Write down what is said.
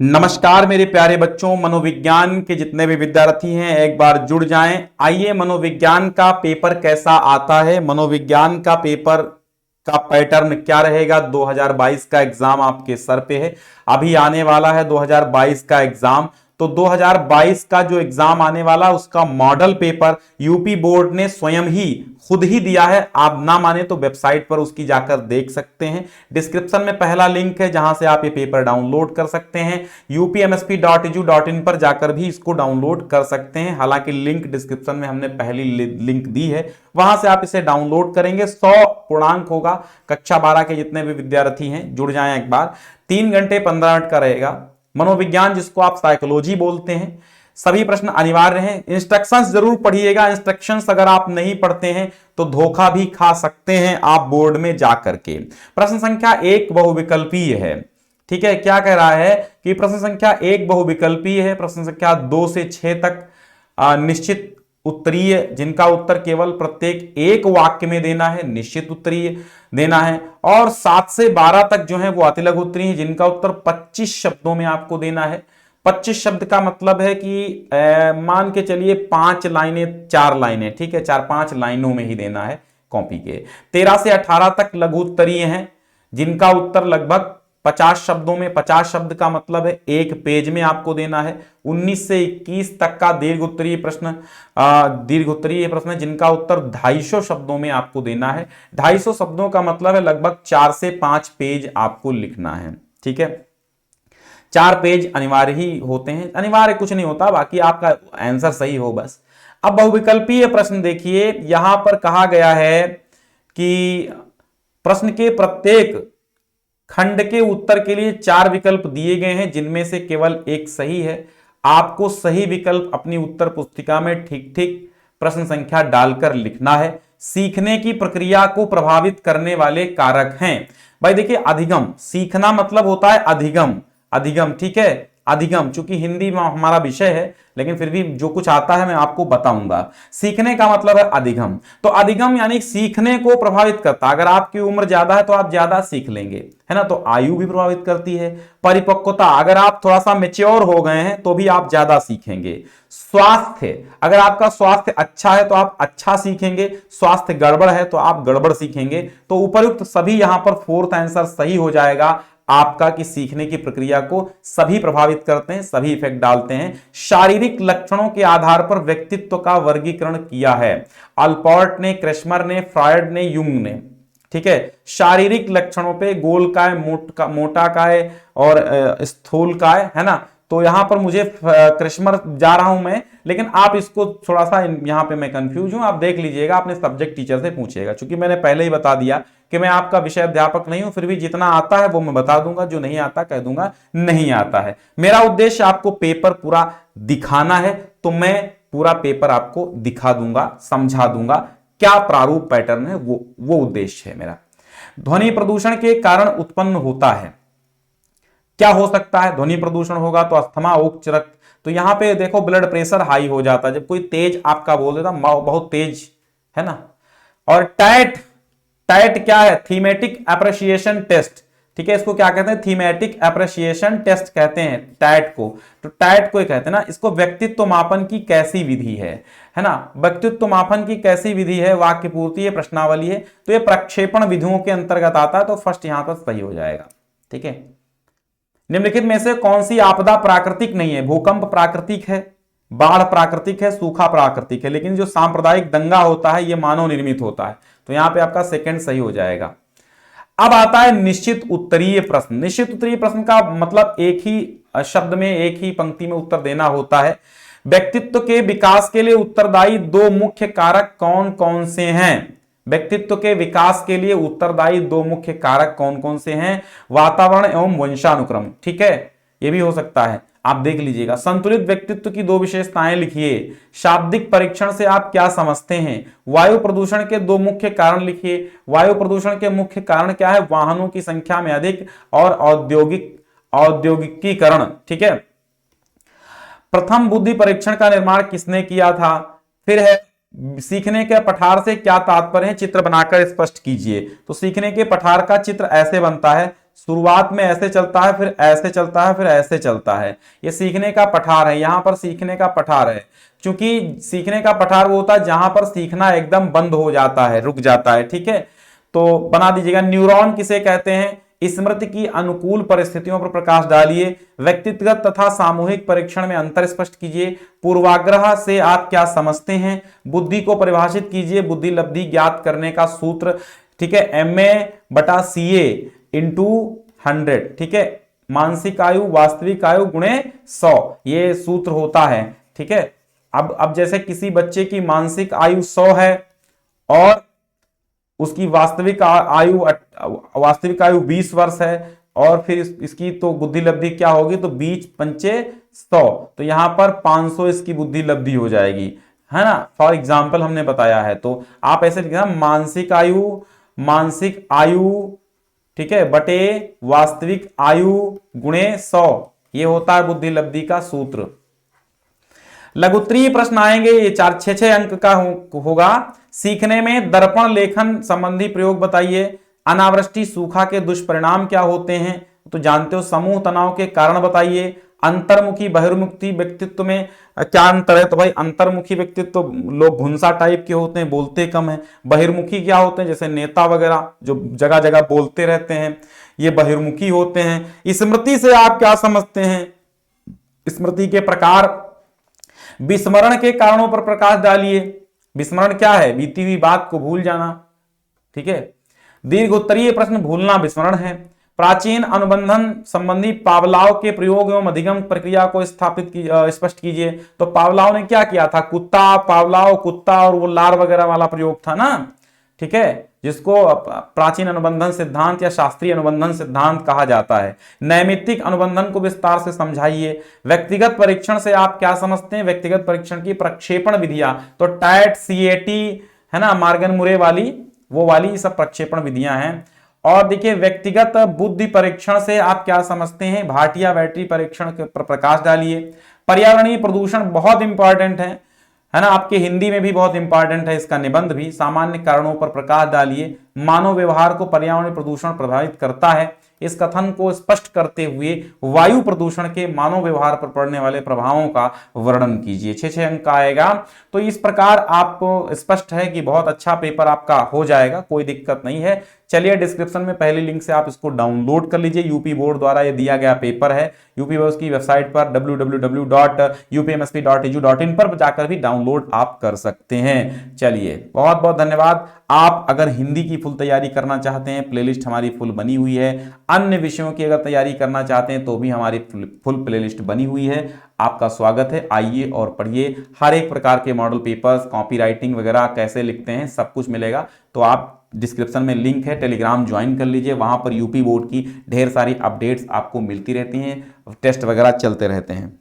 नमस्कार मेरे प्यारे बच्चों, मनोविज्ञान के जितने भी विद्यार्थी हैं एक बार जुड़ जाएं। आइए, मनोविज्ञान का पेपर कैसा आता है, मनोविज्ञान का पेपर का पैटर्न क्या रहेगा। 2022 का एग्जाम आपके सर पे है, अभी आने वाला है 2022 का एग्जाम। तो 2022 का जो एग्जाम आने वाला उसका मॉडल पेपर यूपी बोर्ड ने स्वयं ही खुद ही दिया है। आप ना माने तो वेबसाइट पर उसकी जाकर देख सकते हैं। डिस्क्रिप्शन में पहला लिंक है जहां से आप ये पेपर डाउनलोड कर सकते हैं। upmsp.edu.in पर जाकर भी इसको डाउनलोड कर सकते हैं। हालांकि लिंक डिस्क्रिप्शन में हमने पहली लिंक दी है, वहां से आप इसे डाउनलोड करेंगे। 100 पूर्णांक होगा। कक्षा 12 के जितने भी विद्यार्थी हैं जुड़ जाएं एक बार। 3 घंटे 15 मिनट का रहेगा। मनोविज्ञान जिसको आप साइकोलॉजी बोलते हैं, सभी प्रश्न अनिवार्य हैं। इंस्ट्रक्शंस जरूर पढ़िएगा। इंस्ट्रक्शंस अगर आप नहीं पढ़ते हैं तो धोखा भी खा सकते हैं आप बोर्ड में जाकर के। प्रश्न संख्या 1 बहुविकल्पीय है। ठीक है, क्या कह रहा है कि प्रश्न संख्या 1 बहुविकल्पीय है। प्रश्न संख्या 2 से 6 तक निश्चित उत्तरीय, जिनका उत्तर केवल प्रत्येक एक वाक्य में देना है, निश्चित उत्तरीय देना है। और 7 से 12 तक जो है वो अतिलघु उत्तरीय है, जिनका उत्तर 25 शब्दों में आपको देना है। 25 शब्द का मतलब है कि मान के चलिए 5 लाइनें 4 लाइनें, ठीक है, 4-5 लाइनों में ही देना है कॉपी के। 13 से 18 तक लघु उत्तरीय हैं, जिनका उत्तर लगभग 50 शब्दों में, 50 शब्द का मतलब है एक पेज में आपको देना है। 19 से 21 तक का दीर्घ उत्तरीय प्रश्न है, जिनका उत्तर 250 शब्दों में आपको देना है। 250 शब्दों का मतलब है लगभग 4 से 5 पेज आपको लिखना है। ठीक है, 4 पेज अनिवार्य ही होते हैं, अनिवार्य कुछ नहीं होता, बाकी आपका आंसर सही हो बस। अब बहुविकल्पीय प्रश्न देखिए, यहां पर कहा गया है कि प्रश्न के प्रत्येक खंड के उत्तर के लिए 4 विकल्प दिए गए हैं, जिनमें से केवल एक सही है। आपको सही विकल्प अपनी उत्तर पुस्तिका में ठीक ठीक प्रश्न संख्या डालकर लिखना है। सीखने की प्रक्रिया को प्रभावित करने वाले कारक हैं। भाई देखिए, अधिगम, सीखना मतलब होता है अधिगम। अधिगम, ठीक है, अधिगम, चूंकि हिंदी में हमारा विषय है लेकिन फिर भी जो कुछ आता है मैं आपको बताऊंगा। सीखने का मतलब है अधिगम। तो अधिगम यानी सीखने को प्रभावित करता। अगर आपकी उम्र ज्यादा है तो आप ज्यादा सीख लेंगे, है ना, तो आयु भी प्रभावित करती है। परिपक्वता, अगर आप थोड़ा सा मेच्योर हो गए हैं तो भी आप ज्यादा सीखेंगे। स्वास्थ्य, अगर आपका स्वास्थ्य अच्छा है तो आप अच्छा सीखेंगे, स्वास्थ्य गड़बड़ है तो आप गड़बड़ सीखेंगे। तो उपयुक्त सभी यहां पर 4th आंसर सही हो जाएगा आपका, कि सीखने की प्रक्रिया को सभी प्रभावित करते हैं, सभी इफेक्ट डालते हैं। शारीरिक लक्षणों के आधार पर व्यक्तित्व का वर्गीकरण किया है अल्पोर्ट ने, क्रेस्मर ने, फ्रायड ने, युंग ने। ठीक है, शारीरिक लक्षणों पे गोलकाय, मोटाकाय और स्थूलकाय, है ना। तो यहां पर मुझे क्रेस्मर जा रहा हूं मैं, लेकिन आप इसको थोड़ा सा, यहां पे मैं कंफ्यूज हूं, आप देख लीजिएगा, अपने सब्जेक्ट टीचर से पूछिएगा। क्योंकि मैंने पहले ही बता दिया कि मैं आपका विषय अध्यापक नहीं हूं, फिर भी जितना आता है वो मैं बता दूंगा, जो नहीं आता कह दूंगा नहीं आता है। मेरा उद्देश्य आपको पेपर पूरा दिखाना है, तो मैं पूरा पेपर आपको दिखा दूंगा, समझा दूंगा क्या प्रारूप पैटर्न है, वो उद्देश्य है मेरा। ध्वनि प्रदूषण के कारण उत्पन्न होता है, क्या हो सकता है। ध्वनि प्रदूषण होगा तो अस्थमा, उच्च रक्त, तो यहां पे देखो ब्लड प्रेशर हाई हो जाता है जब कोई तेज आपका बोल देता बहुत तेज, है ना। और टैट, टैट क्या है, थीमेटिक एप्रिसिएशन टेस्ट। ठीक है, इसको क्या कहते हैं, थीमेटिक एप्रिसिएशन टेस्ट कहते हैं टैट को। तो टैट को कहते हैं ना, इसको व्यक्तित्व मापन की कैसी विधि है ना। व्यक्तित्व मापन की कैसी विधि है, वाक्य पूर्ति है, प्रश्नावली है, तो ये प्रक्षेपण विधियों के अंतर्गत आता है। तो फर्स्ट यहां पर सही हो जाएगा। ठीक है, निम्नलिखित में से कौन सी आपदा प्राकृतिक नहीं है। भूकंप प्राकृतिक है, बाढ़ प्राकृतिक है, सूखा प्राकृतिक है, लेकिन जो सांप्रदायिक दंगा होता है यह मानव निर्मित होता है। तो यहां पे आपका सेकंड सही हो जाएगा। अब आता है निश्चित उत्तरीय प्रश्न। निश्चित उत्तरीय प्रश्न का मतलब एक ही शब्द में, एक ही पंक्ति में उत्तर देना होता है। व्यक्तित्व के विकास के लिए उत्तरदायी 2 मुख्य कारक कौन कौन से हैं। व्यक्तित्व के विकास के लिए उत्तरदायी 2 मुख्य कारक कौन कौन से हैं। वातावरण एवं वंशानुक्रम। ठीक है, यह भी हो सकता है, आप देख लीजिएगा। संतुलित व्यक्तित्व की 2 विशेषताएं लिखिए। शाब्दिक परीक्षण से आप क्या समझते हैं। वायु प्रदूषण के 2 मुख्य कारण लिखिए। वायु प्रदूषण के मुख्य कारण क्या है, वाहनों की संख्या में अधिक और औद्योगिकीकरण। ठीक है, प्रथम बुद्धि परीक्षण का निर्माण किसने किया था। फिर है सीखने के पठार से क्या तात्पर्य है, चित्र बनाकर स्पष्ट कीजिए। तो सीखने के पठार का चित्र ऐसे बनता है, शुरुआत में ऐसे चलता है, फिर ऐसे चलता है, फिर ऐसे चलता है। ये सीखने का पठार है, यहां पर सीखने का पठार है। क्योंकि सीखने का पठार वो होता है जहां पर सीखना एकदम बंद हो जाता है, रुक जाता है, ठीक है। तो बना दीजिएगा, न्यूरॉन किसे कहते हैं? स्मृति की अनुकूल परिस्थितियों पर प्रकाश डालिए। व्यक्तिगत तथा सामूहिक परीक्षण में अंतर स्पष्ट कीजिए। पूर्वाग्रह से आप क्या समझते हैं? बुद्धि को परिभाषित कीजिए। बुद्धि लब्धि ज्ञात करने का सूत्र, ठीक है, MA/CA इंटू 100, ठीक है। मानसिक आयु वास्तविक आयु गुणे 100, ये सूत्र होता है, ठीक है। अब जैसे किसी बच्चे की मानसिक आयु 100 है और उसकी वास्तविक आयु 20 वर्ष है, और फिर इसकी तो बुद्धि लब्धि क्या होगी? तो 20 पंचे 100, तो यहां पर 500 इसकी बुद्धि लब्धि हो जाएगी, है ना। फॉर एग्जाम्पल हमने बताया है, तो आप ऐसे लिखना, मानसिक आयु, ठीक है, बटे वास्तविक आयु गुणे 100, ये होता है बुद्धि लब्धि का सूत्र। लघुत्तरीय प्रश्न आएंगे, ये 4-6 अंक का होगा। सीखने में दर्पण लेखन संबंधी प्रयोग बताइए। अनावृष्टि सूखा के दुष्परिणाम क्या होते हैं? तो जानते हो। समूह तनाव के कारण बताइए। अंतर्मुखी बहिर्मुखी व्यक्तित्व में क्या अंतर है? तो भाई अंतर्मुखी व्यक्तित्व लोग भुंसा टाइप के होते हैं, बोलते कम है। बहिर्मुखी क्या होते हैं? जैसे नेता वगैरह जो जगह जगह बोलते रहते हैं, ये बहिर्मुखी होते हैं। स्मृति से आप क्या समझते हैं? स्मृति के प्रकार। विस्मरण के कारणों पर प्रकाश डालिए। विस्मरण क्या है? बीती हुई बात को भूल जाना, ठीक है। दीर्घ उत्तरीय प्रश्न भूलना विस्मरण है। प्राचीन अनुबंधन संबंधी पावलाव के प्रयोग एवं अधिगम प्रक्रिया को स्पष्ट कीजिए। तो पावलाव ने क्या किया था? कुत्ता, पावलाव, कुत्ता और वो लार वगैरह वाला प्रयोग था ना, ठीक है, जिसको प्राचीन अनुबंधन सिद्धांत या शास्त्रीय अनुबंधन सिद्धांत कहा जाता है। नैमित्तिक अनुबंधन को विस्तार से समझाइए। व्यक्तिगत परीक्षण से आप क्या समझते हैं? व्यक्तिगत परीक्षण की प्रक्षेपण विधियां, तो टैट, CAT, है ना, मार्गन मुरे वाली, वो वाली सब प्रक्षेपण विधियां हैं। और देखिए, व्यक्तिगत बुद्धि परीक्षण से आप क्या समझते हैं? भाटिया बैटरी परीक्षण के प्रकाश डालिए। पर्यावरणीय प्रदूषण बहुत इंपॉर्टेंट है ना, आपके हिंदी में भी बहुत इंपॉर्टेंट है, इसका निबंध भी। सामान्य कारणों पर प्रकाश डालिए। मानव व्यवहार को पर्यावरणीय प्रदूषण प्रभावित करता है। इस कथन को स्पष्ट करते हुए वायु प्रदूषण के मानव व्यवहार पर पड़ने वाले प्रभावों का वर्णन कीजिए। 6 अंक का आएगा। तो इस प्रकार आपको स्पष्ट है कि बहुत अच्छा पेपर आपका हो जाएगा, कोई दिक्कत नहीं है। चलिए, डिस्क्रिप्शन में पहले लिंक से आप इसको डाउनलोड कर लीजिए। यूपी बोर्ड द्वारा ये दिया गया पेपर है। यूपी बोर्ड की वेबसाइट पर www.upmsp.edu.in पर जाकर भी डाउनलोड आप कर सकते हैं। चलिए, बहुत बहुत धन्यवाद। आप अगर हिंदी की फुल तैयारी करना चाहते हैं, प्लेलिस्ट हमारी फुल बनी हुई है। अन्य विषयों की अगर तैयारी करना चाहते हैं तो भी हमारी फुल प्लेलिस्ट बनी हुई है। आपका स्वागत है, आइए और पढ़िए। हर एक प्रकार के मॉडल पेपर्स, कॉपी राइटिंग वगैरह कैसे लिखते हैं, सब कुछ मिलेगा। तो आप डिस्क्रिप्शन में लिंक है, टेलीग्राम ज्वाइन कर लीजिए। वहां पर यूपी बोर्ड की ढेर सारी अपडेट्स आपको मिलती रहती हैं, टेस्ट वगैरह चलते रहते हैं।